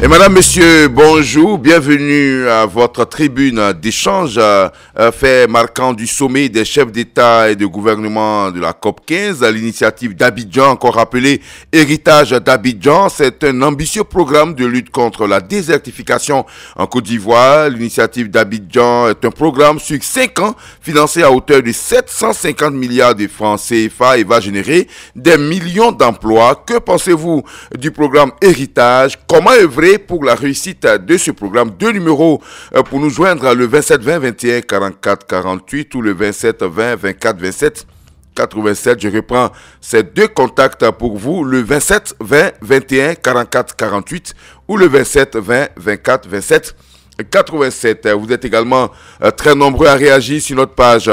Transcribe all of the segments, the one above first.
Et madame, monsieur, bonjour, bienvenue à votre tribune d'échange fait marquant du sommet des chefs d'État et de gouvernement de la COP 15 à l'initiative d'Abidjan, encore appelé Héritage d'Abidjan. C'est un ambitieux programme de lutte contre la désertification en Côte d'Ivoire. L'initiative d'Abidjan est un programme sur 5 ans financé à hauteur de 750 milliards de francs CFA et va générer des millions d'emplois. Que pensez-vous du programme Héritage? Comment œuvrer pour la réussite de ce programme? Deux numéros pour nous joindre, le 27 20 21 44 48 ou le 27 20 24 27 87. Je reprends ces deux contacts pour vous, le 27 20 21 44 48 ou le 27 20 24 27 87. Vous êtes également très nombreux à réagir sur notre page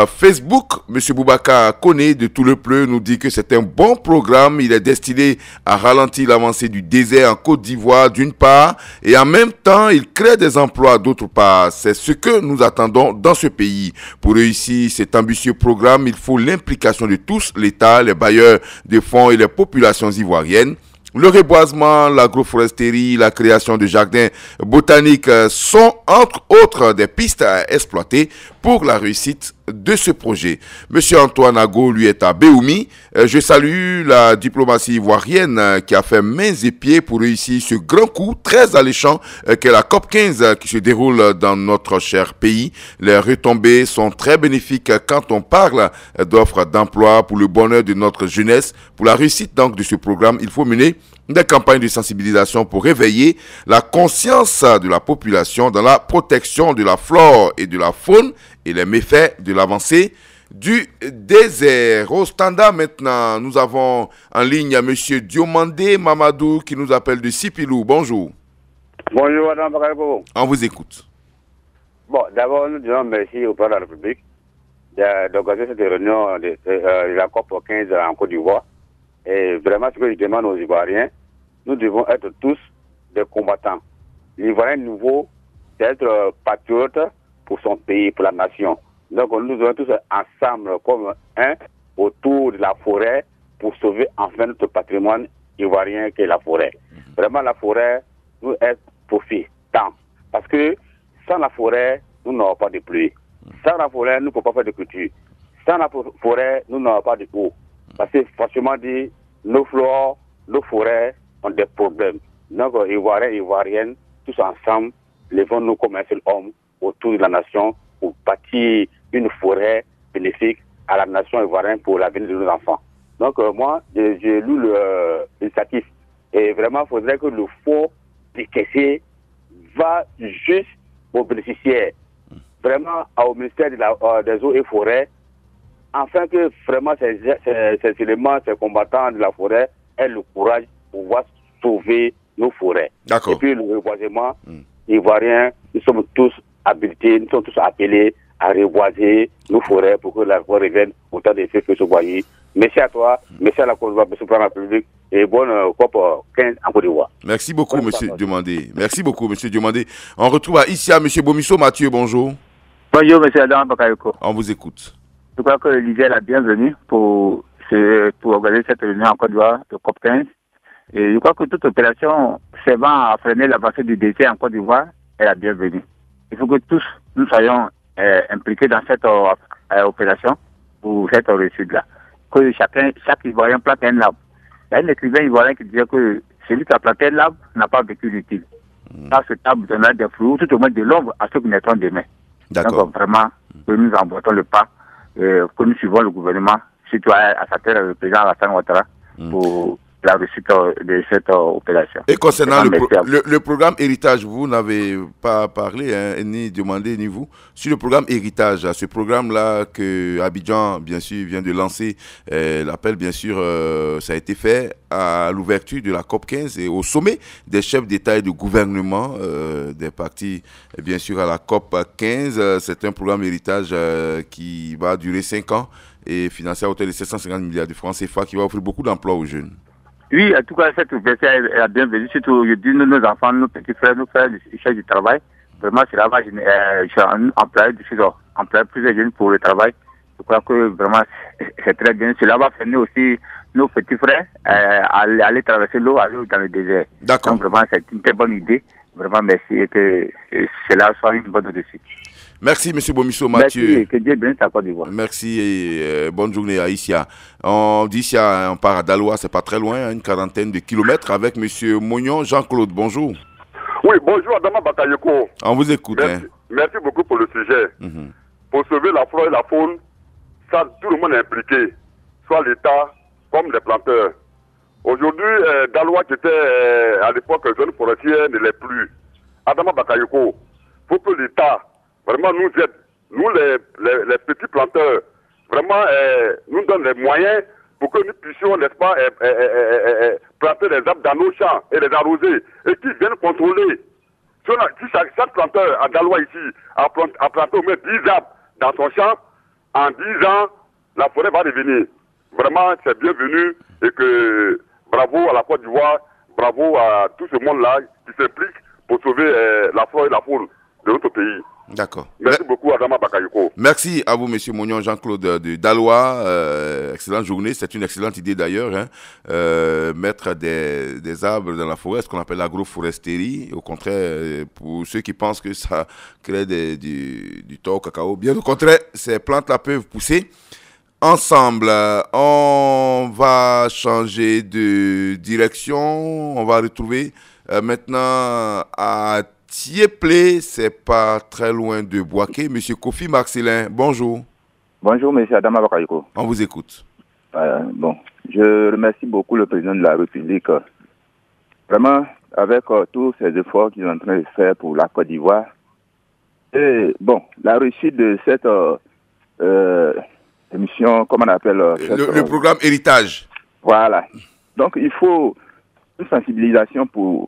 Facebook. Monsieur Boubacar Koné de Tout le Pleu nous dit que c'est un bon programme. Il est destiné à ralentir l'avancée du désert en Côte d'Ivoire d'une part et en même temps il crée des emplois d'autre part. C'est ce que nous attendons dans ce pays. Pour réussir cet ambitieux programme, il faut l'implication de tous, l'État, les bailleurs de fonds et les populations ivoiriennes. Le reboisement, l'agroforesterie, la création de jardins botaniques sont entre autres des pistes à exploiter pour la réussite de ce projet. Monsieur Antoine Ago, lui, est à Béoumi. Je salue la diplomatie ivoirienne qui a fait mains et pieds pour réussir ce grand coup très alléchant qu'est la COP 15 qui se déroule dans notre cher pays. Les retombées sont très bénéfiques quand on parle d'offres d'emploi pour le bonheur de notre jeunesse. Pour la réussite donc de ce programme, il faut mener des campagnes de sensibilisation pour réveiller la conscience de la population dans la protection de la flore et de la faune et les méfaits de l'avancée du désert. Au standard maintenant, nous avons en ligne M. Diomandé Mamadou qui nous appelle de Sipilou. Bonjour. Bonjour Madame Bakayoko. On vous écoute. Bon, d'abord nous disons merci au président de la République d'organiser cette réunion de la COP 15 en Côte d'Ivoire. Et vraiment ce que je demande aux Ivoiriens, nous devons être tous des combattants. L'Ivoirien nouveau, c'est être patriote pour son pays, pour la nation. Donc nous devons tous ensemble comme un autour de la forêt pour sauver enfin notre patrimoine ivoirien qui est la forêt. Vraiment la forêt nous est profitant. Parce que sans la forêt, nous n'aurons pas de pluie. Sans la forêt, nous ne pouvons pas faire de culture. Sans la forêt, nous n'aurons pas de eau. Parce que franchement dit, nos flores, nos forêts ont des problèmes. Donc Ivoiriens et Ivoiriennes, tous ensemble, levons-nous comme un seul homme autour de la nation pour bâtir une forêt bénéfique à la nation ivoirienne pour l'avenir de nos enfants. Donc moi, j'ai lu l'initiative et vraiment, il faudrait que le fonds décaissé va juste aux bénéficiaires, vraiment au ministère des eaux et forêts, afin que vraiment ces éléments, ces combattants de la forêt aient le courage pour pouvoir sauver nos forêts. D'accord. Et puis le reboisement, Ivoiriens, nous sommes tous habilités, nous sommes tous appelés à reboiser nos forêts pour que la forêt revienne autant des faits que ce voyez. Merci à toi, merci à la Côte d'Ivoire, merci pour la République et bonne COP 15 en Côte d'Ivoire. Merci beaucoup, monsieur Diomandé. Merci beaucoup, monsieur Diomandé. On retrouve ici à monsieur Bomisso Mathieu. Bonjour. Bonjour, monsieur Adam Bakayoko. On vous écoute. Je crois que l'idée est la bienvenue pour organiser cette réunion en Côte d'Ivoire de COP 15. Et je crois que toute opération servant à freiner l'avancée du désert en Côte d'Ivoire est la bienvenue. Il faut que tous nous soyons impliqués dans cette opération pour cette réussite-là. Que chaque Ivoirien plante un arbre. Il y a un écrivain ivoirien qui disait que celui qui a planté un arbre n'a pas vécu utile. Parce que cet arbre donnera des fruits, tout au moins de l'ombre à ceux qui naîtront demain. D'accord. Donc vraiment, que nous emboîtons le pas, que nous suivons le gouvernement, surtout à sa tête le président Alassane Ouattara, pour la réussite de cette opération. Et concernant le programme Héritage, vous n'avez pas parlé, ni demandé, ni vous, sur le programme Héritage, ce programme-là que Abidjan, bien sûr, vient de lancer, l'appel, bien sûr, ça a été fait à l'ouverture de la COP 15 et au sommet des chefs d'État et de gouvernement des partis, bien sûr, à la COP 15. C'est un programme Héritage qui va durer 5 ans et financé à hauteur de 750 milliards de francs CFA qui va offrir beaucoup d'emplois aux jeunes. Oui, en tout cas, cette ouverture est la bienvenue. Surtout, je dis, nos enfants, nos petits frères, nos frères, ils cherchent du travail. Vraiment, cela va employer plusieurs jeunes pour le travail. Je crois que vraiment c'est très bien. Cela va freiner aussi nos petits frères à aller traverser l'eau, aller dans le désert. D'accord. Donc vraiment c'est une très bonne idée. Vraiment merci et que cela soit une bonne réussite. Merci, M. Bomisso Mathieu. Merci, que Dieu bénisse la Côte d'Ivoire. Merci et bonne journée à Issia. D'Issia, on part à Daloa, c'est pas très loin, une quarantaine de kilomètres, avec M. Mognon Jean-Claude. Bonjour. Oui, bonjour Adama Bakayoko. On vous écoute. Merci, merci beaucoup pour le sujet. Pour sauver la flore et la faune, ça, tout le monde est impliqué, soit l'État comme les planteurs. Aujourd'hui, Daloa qui était à l'époque zone forestière ne l'est plus. Adama Bakayoko, il faut que l'État vraiment nous aide, nous les petits planteurs, vraiment nous donne les moyens pour que nous puissions, n'est-ce pas, planter les arbres dans nos champs et les arroser, et qu'ils viennent contrôler. Si chaque planteur à Daloa ici a planté au moins 10 arbres dans son champ, en 10 ans, la forêt va revenir. Vraiment, c'est bienvenu et que bravo à la Côte d'Ivoire, bravo à tout ce monde-là qui s'implique pour sauver la flore et la faune de notre pays. D'accord. Merci beaucoup, Adama Bakayoko. Merci à vous, M. Mognon Jean-Claude de Daloa. Excellente journée. C'est une excellente idée d'ailleurs. Mettre des arbres dans la forêt, ce qu'on appelle l'agroforesterie. Au contraire, pour ceux qui pensent que ça crée du tort au cacao, bien au contraire, ces plantes-là peuvent pousser. Ensemble, on va changer de direction. On va retrouver maintenant à Tieplé, c'est pas très loin de Boaké. Monsieur Kofi Marcelin, bonjour. Bonjour, monsieur Adama Bakayoko. On vous écoute. Bon, je remercie beaucoup le président de la République. Vraiment, avec tous ces efforts qu'il est en train de faire pour la Côte d'Ivoire. Et bon, la réussite de cette émission, comment on appelle le programme Héritage. Voilà. Donc, il faut une sensibilisation pour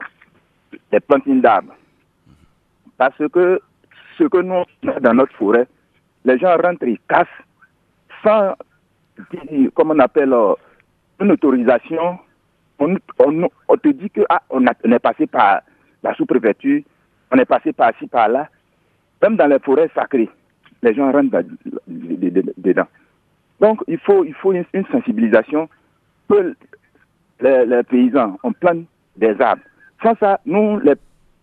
les plantines d'arbres. Parce que ce que nous avons dans notre forêt, les gens rentrent et cassent sans, comment on appelle, une autorisation. On te dit que on est passé par la sous-préfecture, on est passé par ci, par là. Même dans les forêts sacrées, les gens rentrent dedans. Donc, il faut une sensibilisation que les paysans, on plante des arbres. Sans ça, nous, les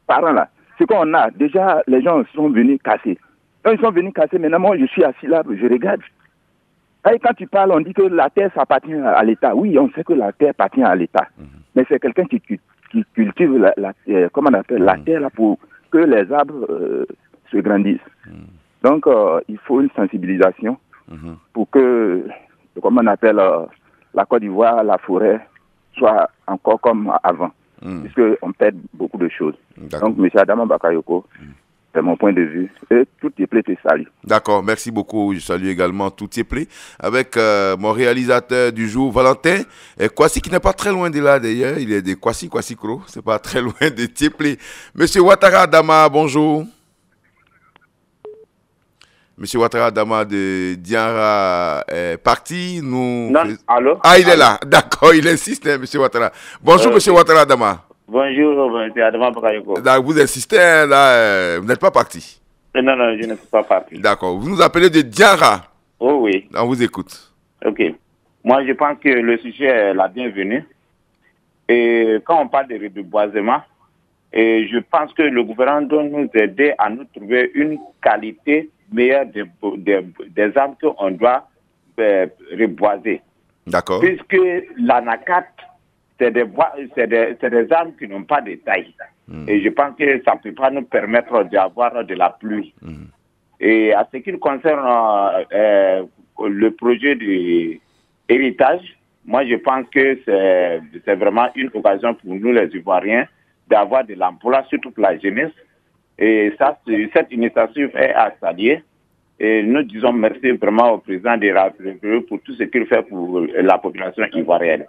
parents là, ce qu'on a, déjà, les gens sont venus casser. Quand ils sont venus casser, maintenant, moi, je suis assis là, je regarde. Et quand tu parles, on dit que la terre, ça appartient à l'État. Oui, on sait que la terre appartient à l'État. Mais c'est quelqu'un qui cultive la terre là, pour que les arbres se grandissent. Donc, il faut une sensibilisation pour que, comment on appelle, la Côte d'Ivoire, la forêt, soit encore comme avant. Puisqu'on perd beaucoup de choses. Donc, M. Adama Bakayoko, c'est mon point de vue. Et tout Tieplé te salue. D'accord, merci beaucoup. Je salue également tout Tieplé.0Avec mon réalisateur du jour, Valentin. Kwasi, qui n'est pas très loin de là d'ailleurs. Il est de Kwasi Kro. C'est pas très loin de Tieplé. Monsieur Ouattara Adama, bonjour. Monsieur Ouattara Adama de Diara est parti. Non, allô? Ah, il est là. D'accord, il insiste, hein, Monsieur Ouattara. Bonjour, Monsieur Ouattara Adama. Bonjour, Monsieur Adama Bakayoko. Vous insistez, là, vous n'êtes pas parti. Non, je ne suis pas parti. D'accord. Vous nous appelez de Diara. Oh oui. On vous écoute. Ok. Moi, je pense que le sujet est la bienvenue. Et quand on parle de reboisement, je pense que le gouvernement doit nous aider à nous trouver une qualité meilleure des arbres qu'on doit reboiser. D'accord. Puisque l'anacat, c'est des arbres qui n'ont pas de taille. Et je pense que ça ne peut pas nous permettre d'avoir de la pluie. Et à ce qui concerne le projet de héritage, moi je pense que c'est vraiment une occasion pour nous les Ivoiriens d'avoir de l'emploi, surtout pour la jeunesse. Et ça, cette initiative est à saluer. Et nous disons merci vraiment au président de la République pour tout ce qu'il fait pour la population ivoirienne.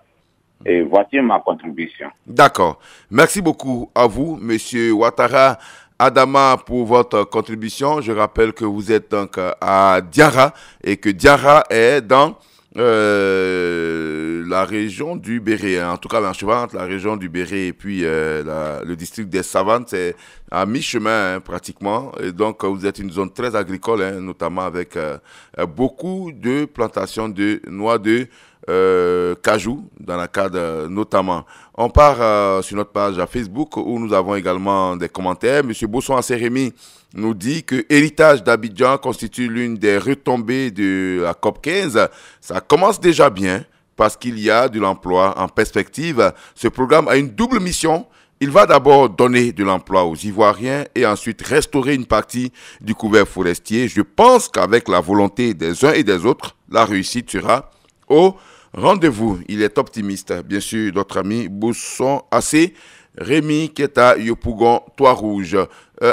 Et voici ma contribution. D'accord. Merci beaucoup à vous, Monsieur Ouattara Adama, pour votre contribution. Je rappelle que vous êtes donc à Diara et que Diara est dans la région du Béret, hein. En tout cas, en chemin entre la région du Béret et puis le district des Savannes, c'est à mi-chemin, hein, pratiquement. Et donc, vous êtes une zone très agricole, hein, notamment avec beaucoup de plantations de noix de cajou, dans la cadre notamment. On part sur notre page à Facebook où nous avons également des commentaires. Monsieur Bosson Assérémy nous dit que Héritage d'Abidjan constitue l'une des retombées de la COP 15. Ça commence déjà bien parce qu'il y a de l'emploi en perspective. Ce programme a une double mission. Il va d'abord donner de l'emploi aux Ivoiriens et ensuite restaurer une partie du couvert forestier. Je pense qu'avec la volonté des uns et des autres, la réussite sera au rendez-vous. Il est optimiste. Bien sûr, notre ami Bousson Assez, Rémi qui est à Yopougon, Trois-Rouges.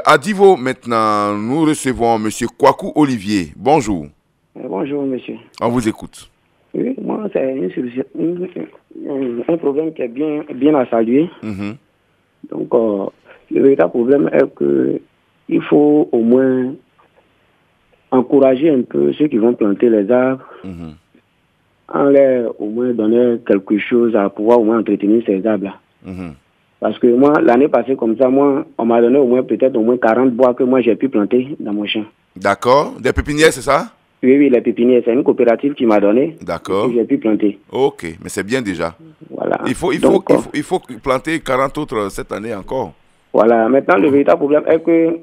À Divo, maintenant, nous recevons M. Kwaku Olivier. Bonjour. Bonjour, monsieur. On vous écoute. Oui, moi, c'est un problème qui est bien à saluer. Donc, le véritable problème est qu'il faut au moins encourager un peu ceux qui vont planter les arbres, en leur au moins donner quelque chose à pouvoir au moins entretenir ces arbres-là. Parce que moi, l'année passée, comme ça, on m'a donné peut-être au moins 40 bois que moi j'ai pu planter dans mon champ. D'accord. Des pépinières, c'est ça? Oui, les pépinières. C'est une coopérative qui m'a donné. D'accord. Que j'ai pu planter. Ok, mais c'est bien déjà. Voilà. Il faut planter 40 autres cette année encore. Voilà. Maintenant, le véritable problème est que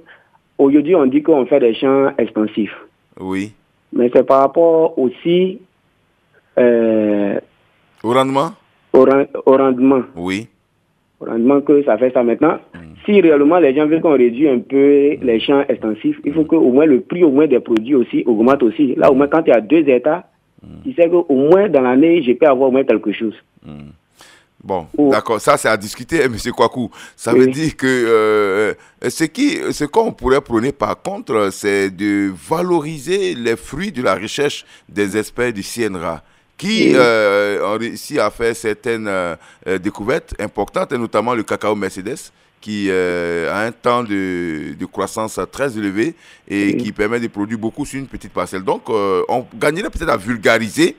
aujourd'hui, on dit qu'on fait des champs extensifs. Oui. Mais c'est par rapport aussi au rendement? Au rendement. Oui. Au rendement que ça fait ça maintenant. Si réellement les gens veulent qu'on réduise un peu les champs extensifs, il faut que au moins le prix au moins des produits aussi augmente aussi. Là, au moins quand il y a 2 hectares, tu sais qu'au moins dans l'année, je peux avoir au moins quelque chose. Bon, d'accord, ça c'est à discuter, M. Kwaku. Ça veut dire que ce qu'on pourrait prôner par contre, c'est de valoriser les fruits de la recherche des experts du CNRA qui ont réussi à faire certaines découvertes importantes, et notamment le cacao Mercedes, qui a un temps de croissance très élevé et qui permet de produire beaucoup sur une petite parcelle. Donc, on gagnerait peut-être à vulgariser,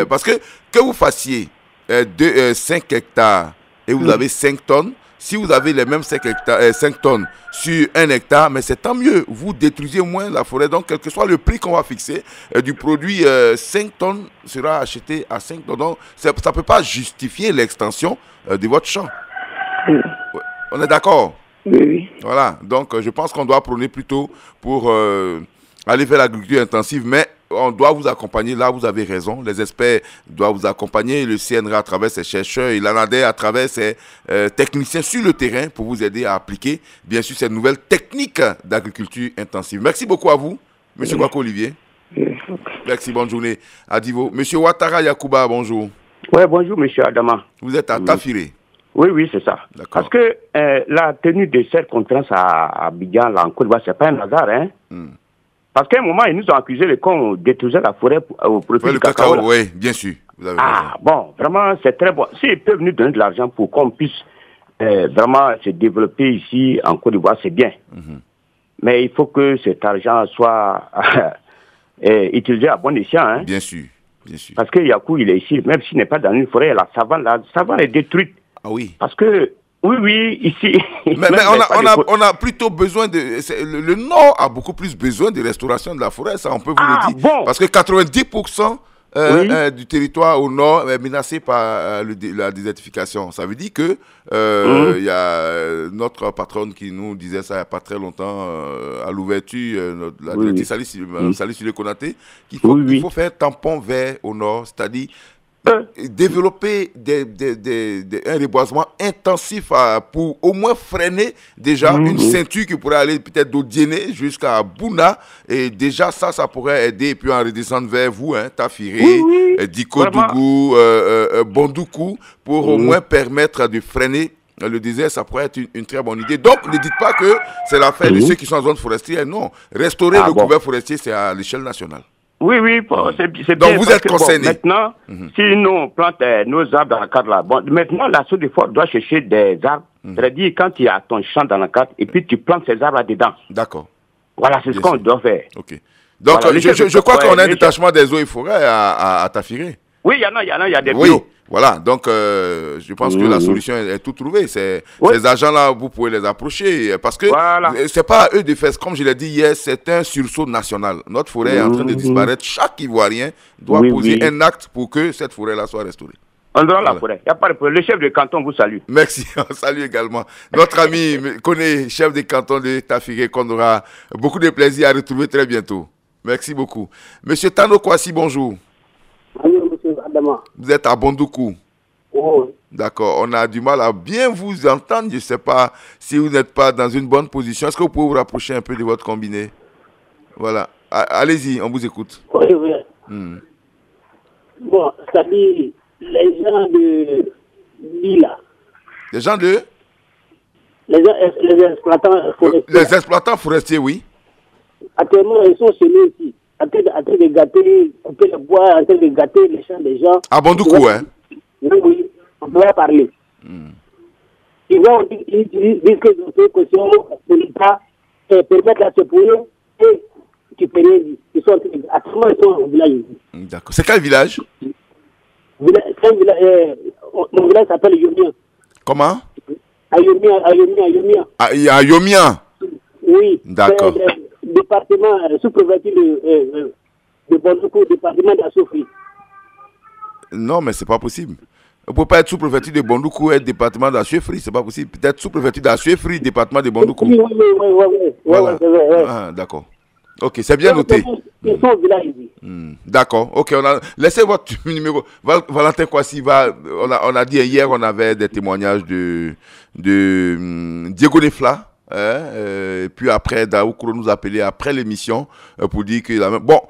parce que vous fassiez 5 hectares et vous avez 5 tonnes, si vous avez les mêmes 5 tonnes sur 1 hectare, mais c'est tant mieux, vous détruisez moins la forêt. Donc, quel que soit le prix qu'on va fixer, du produit 5 tonnes sera acheté à 5 tonnes. Donc, ça ne peut pas justifier l'extension de votre champ. On est d'accord? Oui. Voilà, donc je pense qu'on doit prôner plutôt pour aller vers l'agriculture intensive, mais on doit vous accompagner, là vous avez raison, les experts doivent vous accompagner, le CNRA à travers ses chercheurs et l'ANADER à travers ses techniciens sur le terrain pour vous aider à appliquer, bien sûr, cette nouvelle technique d'agriculture intensive. Merci beaucoup à vous, M. Kwaku Olivier. Merci, bonne journée. À Divo. M. Ouattara Yacouba, bonjour. Oui, bonjour, M. Adama. Vous êtes à Tafiré. Oui, c'est ça. Parce que la tenue de cette conférence à Abidjan, là, en Côte d'Ivoire, c'est pas un hasard, hein. Parce qu'à un moment, ils nous ont accusé qu'on détruisait la forêt au profit du cacao. Oui, bien sûr. Vous avez raison. Bon, vraiment, c'est très bon. S'ils peuvent nous donner de l'argent pour qu'on puisse vraiment se développer ici en Côte d'Ivoire, c'est bien. Mais il faut que cet argent soit utilisé à bon escient. Hein. Bien sûr. Parce que Yakou, il est ici, même s'il n'est pas dans une forêt, la savane est détruite. Ah oui. Parce que, oui, ici... Mais on a plutôt besoin de... Le Nord a beaucoup plus besoin de restauration de la forêt, ça on peut vous le dire. Bon. Parce que 90% du territoire au Nord est menacé par la désertification. Ça veut dire que il y a notre patronne qui nous disait ça il n'y a pas très longtemps à l'ouverture, la directrice Salih Konaté, qu'il faut faire tampon vert au Nord, c'est-à-dire développer un reboisement intensif pour au moins freiner déjà une ceinture qui pourrait aller peut-être d'Odiéné jusqu'à Bouna, et déjà ça pourrait aider, et puis en redescendre vers vous, hein, Tafiré, Dikodougou, Bondoukou, pour au moins permettre de freiner le désert. Ça pourrait être une très bonne idée. Donc ne dites pas que c'est l'affaire de ceux qui sont en zone forestière, non, restaurer le couvert forestier, c'est à l'échelle nationale. Oui, bon, c'est bien. Donc vous êtes concerné. Maintenant, si nous on plante nos arbres dans la cadre là, maintenant la Côte d'Ivoire doit chercher des arbres. C'est-à-dire quand il y a ton champ dans la cadre et puis tu plantes ces arbres là-dedans. D'accord. Voilà, c'est ce qu'on doit faire. Ok. Donc, voilà, je crois qu'on a un détachement des eaux et forêts à Tafiré. Oui, il y a des oui. bureaux. Voilà, donc je pense que la solution est toute trouvée. Ces agents-là, vous pouvez les approcher parce que c'est pas à eux de faire. Comme je l'ai dit hier, c'est un sursaut national. Notre forêt est en train de disparaître. Chaque Ivoirien doit poser un acte pour que cette forêt-là soit restaurée. On doit la forêt. Il n'y a pas de problème. Le chef de canton vous salue. Merci, on salue également. Notre ami connaît chef de canton de Tafiré qu'on aura beaucoup de plaisir à retrouver très bientôt. Merci beaucoup. Monsieur Tano Kwasi, bonjour. Bonjour, monsieur Adama. Vous êtes à Bondoukou. Oh. D'accord, on a du mal à bien vous entendre. Je ne sais pas si vous n'êtes pas dans une bonne position. Est-ce que vous pouvez vous rapprocher un peu de votre combiné? Voilà. Allez-y, on vous écoute. Oui, oui. Bon, c'est-à-dire, les gens de Lila. Les gens de les exploitants forestiers. Les exploitants forestiers, oui. Actuellement, ils sont chez nous ici, en train de gâter, couper le bois, en train de gâter les champs des gens. À Bondoukou, hein? Oui, on doit parler. Ils disent que ils ont fait caution de l'État permettre la secours et tu peux rien dire. Actuellement, ils sont au village. D'accord. C'est quel village? C'est un village, mon village s'appelle Yomia. Comment? À Yomia. À Yomia? Oui. D'accord. Département sous-préfecture de Bondoukou, département d'Assoufri. Non, mais c'est pas possible. Vous ne pouvez pas être sous-préfecture de Bondoukou et être département d'Assoufri, c'est pas possible. Peut-être sous-préfecture d'Assoufri, département de Bondoukou. Oui. Voilà. C'est vrai. Ah, d'accord. Ok, c'est bien noté. Ils sont au village ici. D'accord. Ok, laissez votre numéro. Valentin Kwasi on a dit hier, on avait des témoignages de Diego Nefla. Et puis après, Daoukro nous appelait après l'émission pour dire que bon,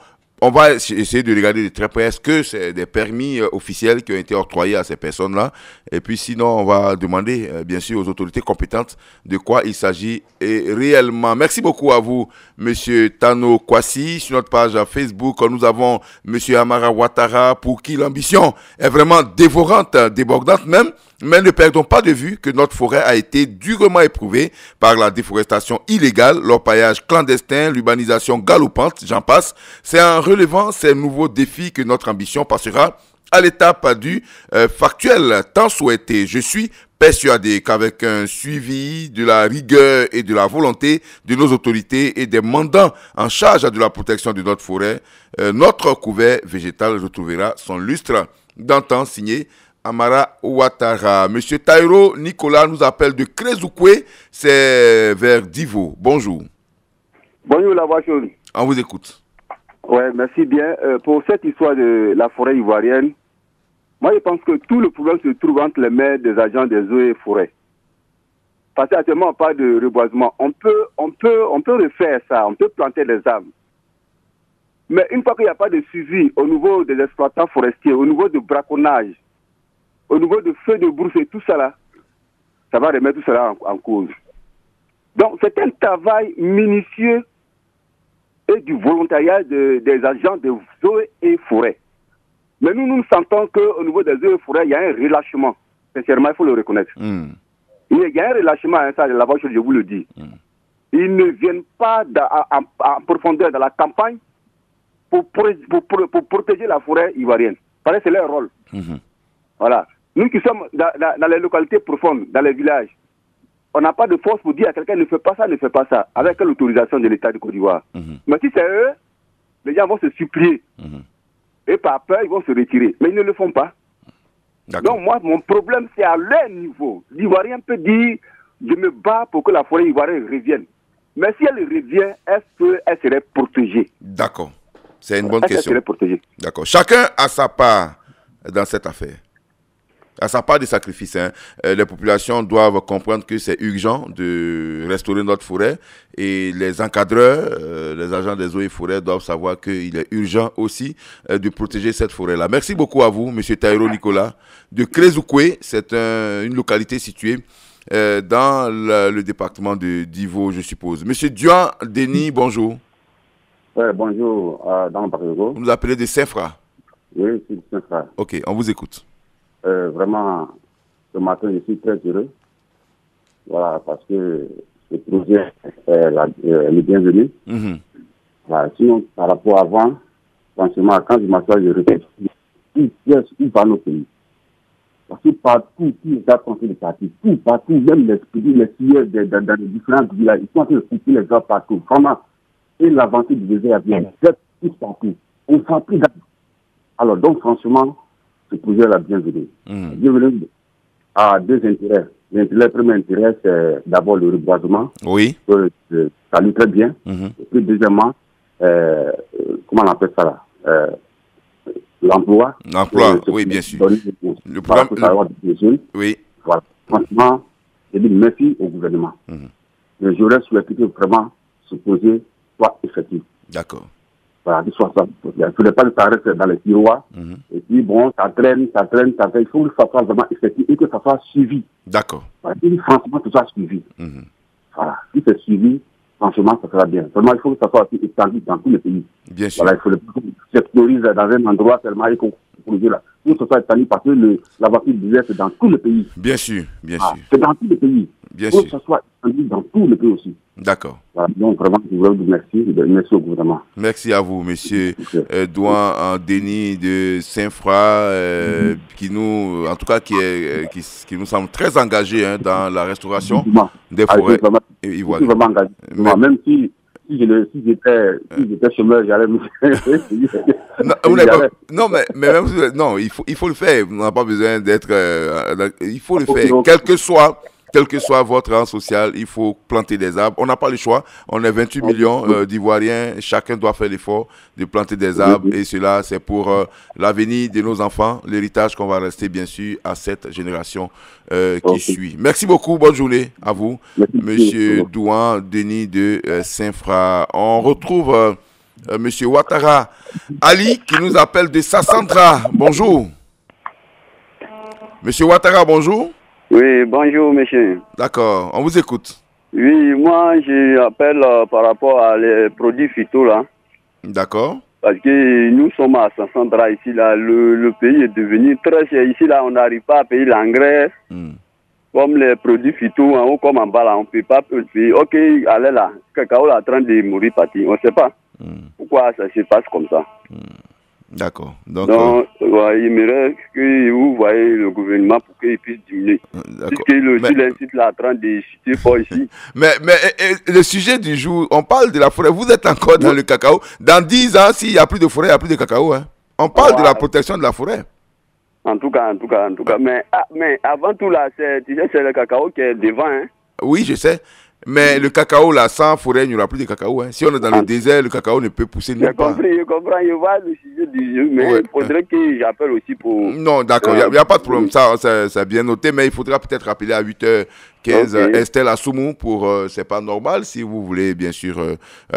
on va essayer de regarder de très près. Est-ce que c'est des permis officiels qui ont été octroyés à ces personnes-là? Et puis sinon, on va demander bien sûr aux autorités compétentes de quoi il s'agit réellement. Merci beaucoup à vous, Monsieur Tano Kwasi. Sur notre page Facebook, nous avons Monsieur Amara Ouattara, pour qui l'ambition est vraiment dévorante, débordante même. Mais ne perdons pas de vue que notre forêt a été durement éprouvée par la déforestation illégale, l'orpaillage clandestin, l'urbanisation galopante, j'en passe. C'est en relevant ces nouveaux défis que notre ambition passera à l'étape du factuel tant souhaité. Je suis persuadé qu'avec un suivi de la rigueur et de la volonté de nos autorités et des mandants en charge de la protection de notre forêt, notre couvert végétal retrouvera son lustre d'antan signé Amara Ouattara. Monsieur Taïro Nicolas nous appelle de Krezoukwe, c'est vers Divo. Bonjour. Bonjour la voix chaude. On vous écoute. Ouais, merci bien. Pour cette histoire de la forêt ivoirienne, moi je pense que tout le problème se trouve entre les mains des agents des eaux et forêts. Parce qu'actuellement on parle de reboisement. On peut refaire ça, on peut planter des arbres. Mais une fois qu'il n'y a pas de suivi au niveau des exploitants forestiers, au niveau du braconnage, au niveau de feux de brousse et tout ça là, ça va remettre tout cela en cause. Donc c'est un travail minutieux et du volontariat des agents des eaux et forêts. Mais nous sentons qu'au niveau des eaux et forêts, il y a un relâchement. Sincèrement, il faut le reconnaître. Il y a un relâchement, hein, ça, la voix, je vous le dis. Ils ne viennent pas en profondeur dans la campagne pour protéger la forêt ivoirienne. Parce que c'est leur rôle. Voilà. Nous qui sommes dans les localités profondes, dans les villages, on n'a pas de force pour dire à quelqu'un ne fais pas ça, avec l'autorisation de l'État de Côte d'Ivoire. Mais si c'est eux, les gens vont se supplier. Et par peur, ils vont se retirer. Mais ils ne le font pas. Donc moi, mon problème, c'est à leur niveau. L'Ivoirien peut dire, je me bats pour que la forêt ivoirienne revienne. Mais si elle revient, est-ce qu'elle serait protégée? D'accord. C'est une bonne question. Elle serait protégée. D'accord. Chacun a sa part dans cette affaire. À sa part de sacrifice, hein. Les populations doivent comprendre que c'est urgent de restaurer notre forêt et les encadreurs, les agents des eaux et forêts doivent savoir qu'il est urgent aussi de protéger cette forêt-là. Merci beaucoup à vous, Monsieur Taïro Nicolas, de Krezoukwe. C'est une localité située dans le département de Divo, je suppose. Monsieur Duan Denis, bonjour. Oui, bonjour, dans le Parlement. Vous nous appelez de Saint-Fra? Oui, c'est Saint-Fra. Ok, on vous écoute. Vraiment, ce matin, je suis très heureux. Voilà, parce que ce projet est le bienvenu. Voilà. Sinon, par rapport à avant, franchement, quand je m'assois, je répète, où va nos pays? Parce que partout, tous les gars sont en train de partir, partout, même les filles dans les différents villages, ils sont en train de couper les gars partout. Vraiment, et l'avancée du désert vient, tous partout. On ne sent plus d'accord. Alors, donc, franchement, ce projet la bienvenue. Bienvenue à deux intérêts. Le premier intérêt, c'est d'abord le reboisement. Oui. Ça lui très bien. Et puis, deuxièmement, comment on appelle ça là? L'emploi. L'emploi, oui, bien sûr. Le programme. Oui. Voilà. Franchement, je dis merci au gouvernement. Mais j'aurais souhaité que vraiment ce projet soit effectif. D'accord. Voilà, qu'il soit ça. Il ne faudrait pas que ça reste dans les tiroirs. Et puis, bon, ça traîne. Il faut que ça soit vraiment effectif et que ça soit suivi. D'accord. Voilà, et franchement, que ça soit suivi. Voilà. Si c'est suivi, franchement, ça sera bien. Seulement, il faut que ça soit étendu dans tous les pays. Bien sûr. Voilà, il faut le sectoriser dans un endroit tellement et qu'on produise là. Pour que ce soit étendu parce que la voiture du désert, c'est dans tous les pays. Bien sûr, bien sûr. C'est dans tous les pays. Bien sûr. Pour que ce soit étendu dans tous les pays aussi. D'accord. Voilà, donc, vraiment, je voudrais vous remercier. Merci au gouvernement. Merci à vous, monsieur Douan Denis de Saint-Fra, qui nous, en tout cas, qui nous semble très engagé dans la restauration des forêts ivoiriennes. Vraiment engagé. Même si j'étais chômeur, j'allais me non, mais même, non, il faut le faire. On n'a pas besoin d'être. Il faut le faire. Quel que soit votre rang social, il faut planter des arbres. On n'a pas le choix. On est 28 millions d'Ivoiriens. Chacun doit faire l'effort de planter des arbres. Et cela, c'est pour l'avenir de nos enfants, l'héritage qu'on va rester, bien sûr, à cette génération qui suit. Merci beaucoup. Bonne journée à vous, monsieur Douan Denis de Saint-Fra. On retrouve monsieur Ouattara Ali qui nous appelle de Sassandra. Bonjour. Monsieur Ouattara, bonjour. Oui, bonjour, monsieur. D'accord, on vous écoute. Oui, moi, j'appelle par rapport à les produits phyto, là. D'accord. Parce que nous sommes à Sassandra, ici, là. Le pays est devenu très cher. Ici, là, on n'arrive pas à payer l'engrais. Comme les produits phyto, en haut comme en bas, là, on ne peut pas payer. Ok, allez là, cacao là, en train de mourir parti. On ne sait pas pourquoi ça se passe comme ça. D'accord. Donc il m'irait que vous voyez le gouvernement pour qu'il puisse diminuer. Puisque l'incite là en train de chuter fort ici. Mais le sujet du jour, on parle de la forêt. Vous êtes encore dans le cacao. Dans 10 ans, s'il n'y a plus de forêt, il n'y a plus de cacao. Hein. On parle de la protection de la forêt. En tout cas. Mais avant tout là, c'est le cacao qui est devant. Hein. Oui, je sais. Mais le cacao, là, sans forêt, il n'y aura plus de cacao. Hein. Si on est dans le désert, le cacao ne peut pousser nulle part. Je comprends. Je vois le sujet du jeu, mais il faudrait que j'appelle aussi pour... Non, d'accord, il n'y a pas de problème. Ça, c'est bien noté, mais il faudra peut-être rappeler à 8h15 Estelle Assoumou pour... c'est pas normal, si vous voulez, bien sûr,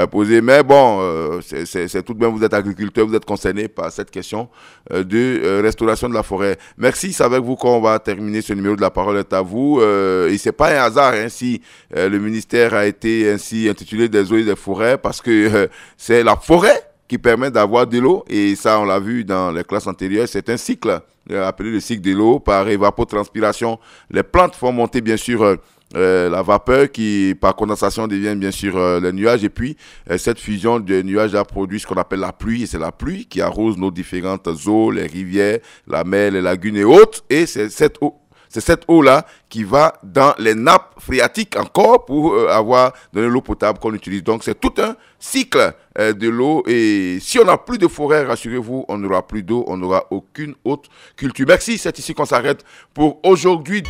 poser. Mais bon, c'est tout de même, vous êtes agriculteur, vous êtes concerné par cette question de restauration de la forêt. Merci, c'est avec vous qu'on va terminer ce numéro de La Parole est à vous. Et c'est pas un hasard, hein, si le ministère a été ainsi intitulé des eaux et des forêts, parce que c'est la forêt qui permet d'avoir de l'eau, et ça on l'a vu dans les classes antérieures, c'est un cycle, appelé le cycle de l'eau. Par évapotranspiration, les plantes font monter bien sûr la vapeur qui par condensation devient bien sûr les nuages, et puis cette fusion de nuages a produit ce qu'on appelle la pluie, et c'est la pluie qui arrose nos différentes eaux, les rivières, la mer, les lagunes et autres, et c'est cette eau-là qui va dans les nappes phréatiques encore pour avoir de l'eau potable qu'on utilise. Donc, c'est tout un cycle de l'eau. Et si on n'a plus de forêt, rassurez-vous, on n'aura plus d'eau, on n'aura aucune autre culture. Merci, c'est ici qu'on s'arrête pour aujourd'hui.